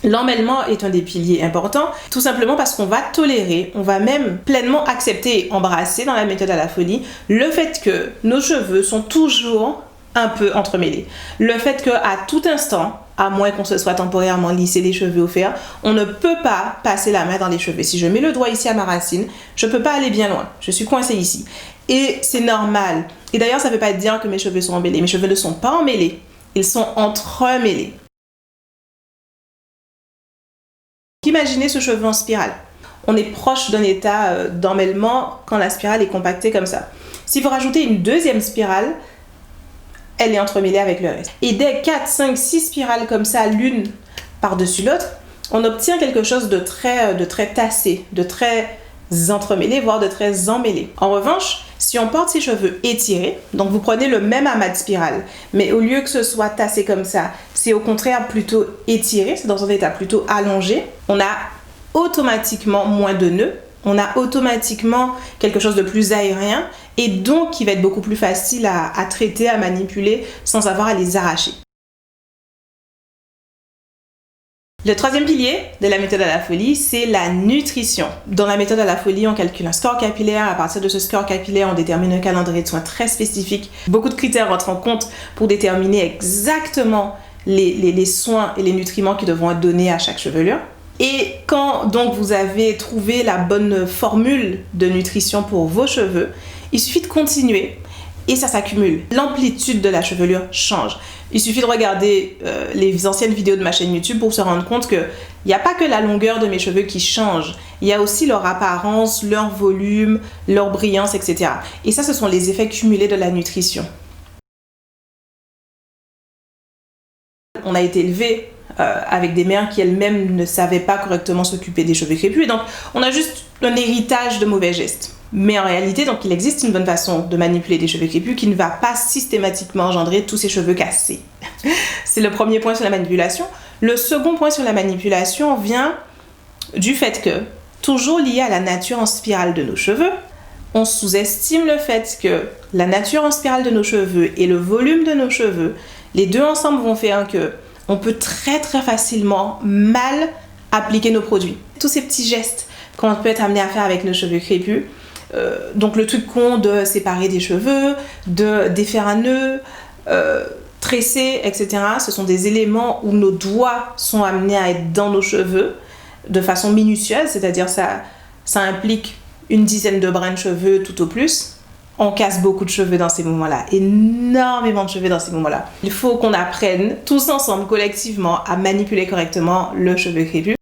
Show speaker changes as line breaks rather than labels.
L'emmêlement est un des piliers importants, tout simplement parce qu'on va tolérer, on va même pleinement accepter et embrasser dans la méthode à la folie le fait que nos cheveux sont toujours un peu entremêlés. Le fait qu'à tout instant, à moins qu'on se soit temporairement lissé les cheveux au fer, on ne peut pas passer la main dans les cheveux. Si je mets le doigt ici à ma racine, je ne peux pas aller bien loin. Je suis coincée ici. Et c'est normal. Et d'ailleurs, ça ne veut pas dire que mes cheveux sont emmêlés. Mes cheveux ne sont pas emmêlés. Ils sont entremêlés. Imaginez ce cheveu en spirale. On est proche d'un état d'emmêlement quand la spirale est compactée comme ça. Si vous rajoutez une deuxième spirale, elle est entremêlée avec le reste. Et dès 4, 5, 6 spirales comme ça, l'une par-dessus l'autre, on obtient quelque chose de très tassé, de très entremêlé, voire de très emmêlé. En revanche, si on porte ses cheveux étirés, donc vous prenez le même amas de spirales, mais au lieu que ce soit tassé comme ça, c'est au contraire plutôt étiré, c'est dans un état plutôt allongé, on a automatiquement moins de nœuds, on a automatiquement quelque chose de plus aérien et donc qui va être beaucoup plus facile à traiter, à manipuler sans avoir à les arracher. Le troisième pilier de la méthode à la folie, c'est la nutrition. Dans la méthode à la folie, on calcule un score capillaire. À partir de ce score capillaire, on détermine un calendrier de soins très spécifique. Beaucoup de critères rentrent en compte pour déterminer exactement les soins et les nutriments qui devront être donnés à chaque chevelure. Et quand donc vous avez trouvé la bonne formule de nutrition pour vos cheveux, il suffit de continuer et ça s'accumule. L'amplitude de la chevelure change. Il suffit de regarder les anciennes vidéos de ma chaîne YouTube pour se rendre compte qu'il n'y a pas que la longueur de mes cheveux qui change, il y a aussi leur apparence, leur volume, leur brillance, etc. Et ça, ce sont les effets cumulés de la nutrition. On a été élevé avec des mères qui elles-mêmes ne savaient pas correctement s'occuper des cheveux crépus et donc on a juste un héritage de mauvais gestes. Mais en réalité, donc, il existe une bonne façon de manipuler des cheveux crépus qui ne va pas systématiquement engendrer tous ces cheveux cassés. C'est le premier point sur la manipulation. Le second point sur la manipulation vient du fait que, toujours lié à la nature en spirale de nos cheveux, on sous-estime le fait que la nature en spirale de nos cheveux et le volume de nos cheveux, les deux ensemble vont faire que on peut très facilement mal appliquer nos produits. Tous ces petits gestes qu'on peut être amené à faire avec nos cheveux crépus, donc le truc con de séparer des cheveux, de défaire un nœud, tresser, etc. Ce sont des éléments où nos doigts sont amenés à être dans nos cheveux de façon minutieuse, c'est-à-dire ça implique une dizaine de brins de cheveux tout au plus. On casse beaucoup de cheveux dans ces moments-là, énormément de cheveux dans ces moments-là. Il faut qu'on apprenne tous ensemble, collectivement, à manipuler correctement le cheveu crépus.